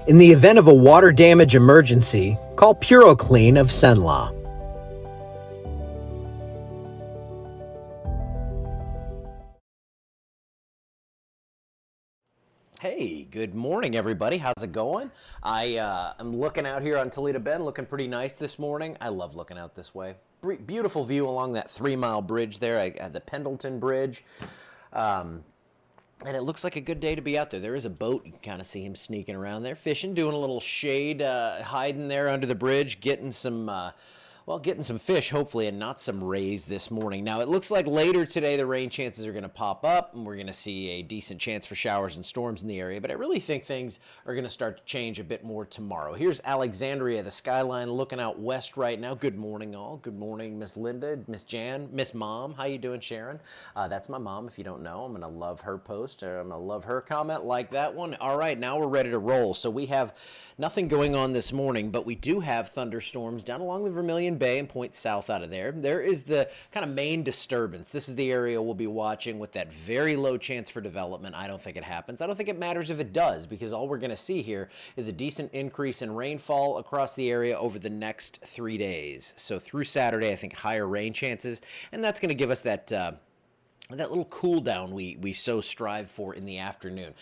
In the event of a water damage emergency, call PuroClean of Cenla. Hey, good morning, everybody. How's it going? I'm looking out here on Toledo Bend, looking pretty nice this morning. I love looking out this way. Beautiful view along that 3-mile bridge there, the Pendleton Bridge. And it looks like a good day to be out there. There is a boat. You can kind of see him sneaking around there, fishing, doing a little shade, hiding there under the bridge, getting some fish, hopefully, and not some rays this morning. Now, it looks like later today the rain chances are going to pop up, and we're going to see a decent chance for showers and storms in the area. But I really think things are going to start to change a bit more tomorrow. Here's Alexandria, the skyline, looking out west right now. Good morning, all. Good morning, Miss Linda, Miss Jan, Miss Mom. How you doing, Sharon? That's my mom, if you don't know. I'm going to love her post, or I'm going to love her comment like that one. All right, now we're ready to roll. So we have nothing going on this morning, but we do have thunderstorms down along the Vermilion Bay and points south out of there. There is the kind of main disturbance. This is the area we'll be watching with that very low chance for development. I don't think it happens. I don't think it matters if it does, because all we're going to see here is a decent increase in rainfall across the area over the next 3 days. So through Saturday, I think higher rain chances, and that's going to give us that little cool down we so strive for in the afternoon.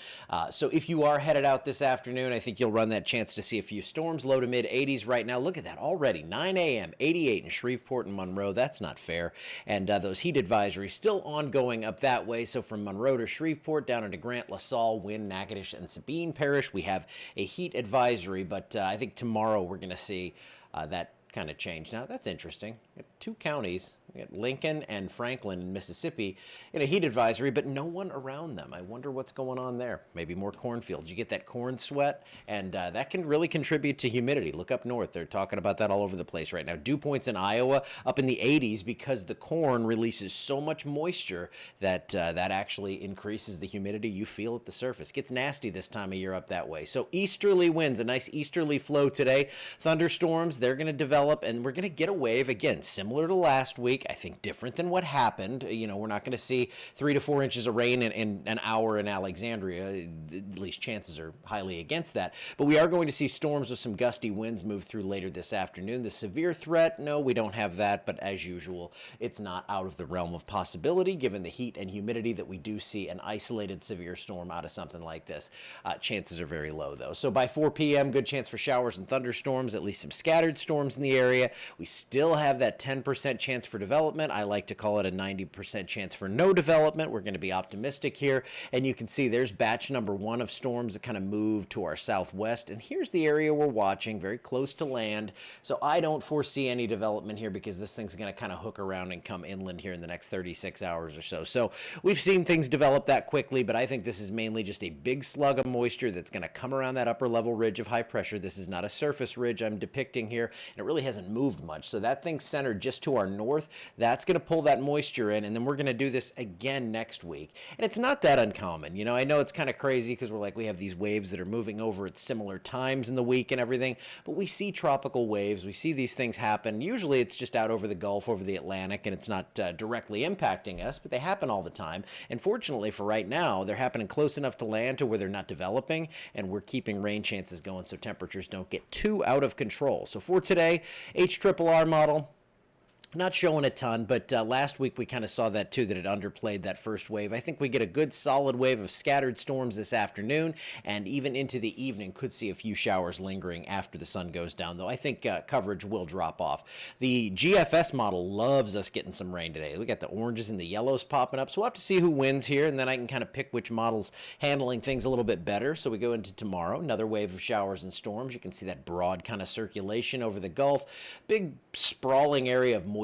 So if you are headed out this afternoon, I think you'll run that chance to see a few storms, low to mid 80s right now. Look at that already, 9 a.m., 88 in Shreveport and Monroe. That's not fair. And those heat advisories still ongoing up that way. So from Monroe to Shreveport down into Grant, LaSalle, Wynn, Natchitoches, and Sabine Parish, we have a heat advisory. But I think tomorrow we're going to see that kind of change. Now, that's interesting. Two counties, we got Lincoln and Franklin in Mississippi in a heat advisory, but no one around them. I wonder what's going on there. Maybe more cornfields. You get that corn sweat, and that can really contribute to humidity. Look up north. They're talking about that all over the place right now. Dew points in Iowa up in the 80s because the corn releases so much moisture that that actually increases the humidity you feel at the surface. Gets nasty this time of year up that way. So easterly winds, a nice easterly flow today. Thunderstorms, they're going to develop, and we're going to get a wave, again, similar to last week. I think different than what happened. You know, we're not going to see 3 to 4 inches of rain in an hour in Alexandria. At least chances are highly against that. But we are going to see storms with some gusty winds move through later this afternoon. The severe threat, no, we don't have that. But as usual, it's not out of the realm of possibility given the heat and humidity that we do see an isolated severe storm out of something like this. Chances are very low, though. So by 4 p.m., good chance for showers and thunderstorms, at least some scattered storms in the area. We still have that 10% chance for development. I like to call it a 90% chance for no development. We're going to be optimistic here. And you can see there's batch number 1 of storms that kind of move to our southwest. And here's the area we're watching, very close to land. So I don't foresee any development here because this thing's going to kind of hook around and come inland here in the next 36 hours or so. So we've seen things develop that quickly, but I think this is mainly just a big slug of moisture that's going to come around that upper level ridge of high pressure. This is not a surface ridge I'm depicting here, and it really hasn't moved much. So that thing's centered just to our north. That's going to pull that moisture in, and then we're going to do this again next week. And it's not that uncommon. You know, I know it's kind of crazy because we have these waves that are moving over at similar times in the week and everything, but we see tropical waves. We see these things happen. Usually it's just out over the Gulf, over the Atlantic, and it's not directly impacting us, but they happen all the time. And fortunately for right now, they're happening close enough to land to where they're not developing, and we're keeping rain chances going so temperatures don't get too out of control. So for today, HRRR model, not showing a ton, but last week we kind of saw that too, that it underplayed that first wave. I think we get a good solid wave of scattered storms this afternoon, and even into the evening could see a few showers lingering after the sun goes down, though I think coverage will drop off. The GFS model loves us getting some rain today. We got the oranges and the yellows popping up, so we'll have to see who wins here, and then I can kind of pick which model's handling things a little bit better. So we go into tomorrow, another wave of showers and storms. You can see that broad kind of circulation over the Gulf. Big sprawling area of moisture.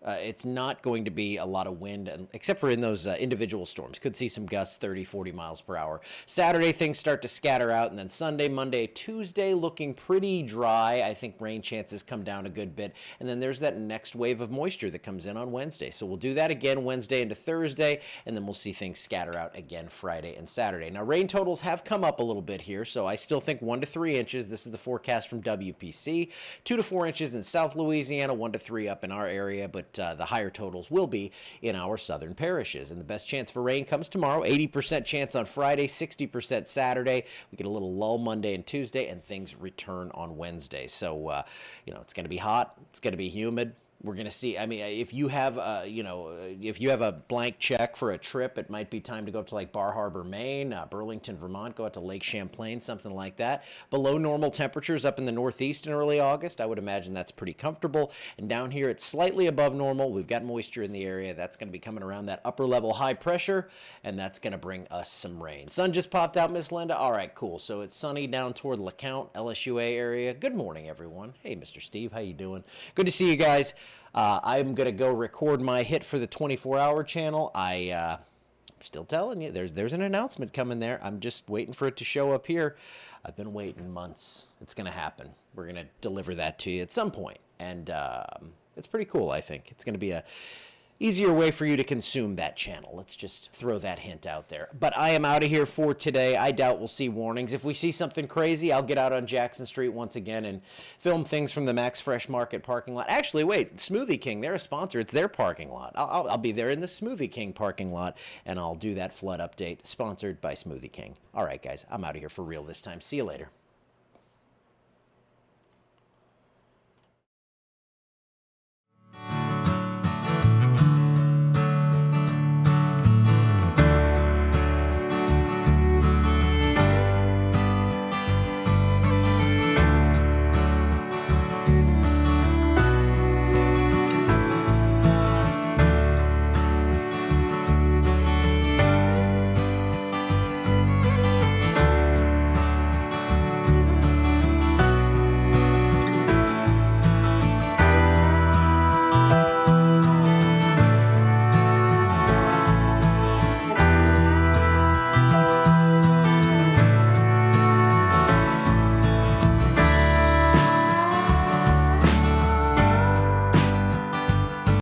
It's not going to be a lot of wind, except for in those individual storms. Could see some gusts 30, 40 miles per hour. Saturday, things start to scatter out, and then Sunday, Monday, Tuesday looking pretty dry. I think rain chances come down a good bit, and then there's that next wave of moisture that comes in on Wednesday. So we'll do that again Wednesday into Thursday, and then we'll see things scatter out again Friday and Saturday. Now, rain totals have come up a little bit here, so I still think 1 to 3 inches. This is the forecast from WPC. 2 to 4 inches in South Louisiana, 1 to 3 up in our area, but the higher totals will be in our southern parishes. And the best chance for rain comes tomorrow, 80% chance on Friday, 60% Saturday. We get a little lull Monday and Tuesday, and things return on Wednesday. So, it's going to be hot. It's going to be humid. We're going to see. I mean, if you have, if you have a blank check for a trip, it might be time to go up to like Bar Harbor, Maine, Burlington, Vermont, go out to Lake Champlain, something like that. Below normal temperatures up in the Northeast in early August. I would imagine that's pretty comfortable. And down here, it's slightly above normal. We've got moisture in the area. That's going to be coming around that upper level high pressure, and that's going to bring us some rain. Sun just popped out, Miss Linda. All right, cool. So it's sunny down toward LeCount, LSUA area. Good morning, everyone. Hey, Mr. Steve, how you doing? Good to see you guys. I'm going to go record my hit for the 24-hour channel. I'm still telling you, there's an announcement coming there. I'm just waiting for it to show up here. I've been waiting months. It's going to happen. We're going to deliver that to you at some point. And it's pretty cool, I think. It's going to be a easier way for you to consume that channel. Let's just throw that hint out there. But I am out of here for today. I doubt we'll see warnings. If we see something crazy, I'll get out on Jackson Street once again and film things from the Max Fresh Market parking lot. Actually, wait, Smoothie King, they're a sponsor. It's their parking lot. I'll be there in the Smoothie King parking lot, and I'll do that flood update sponsored by Smoothie King. All right, guys, I'm out of here for real this time. See you later.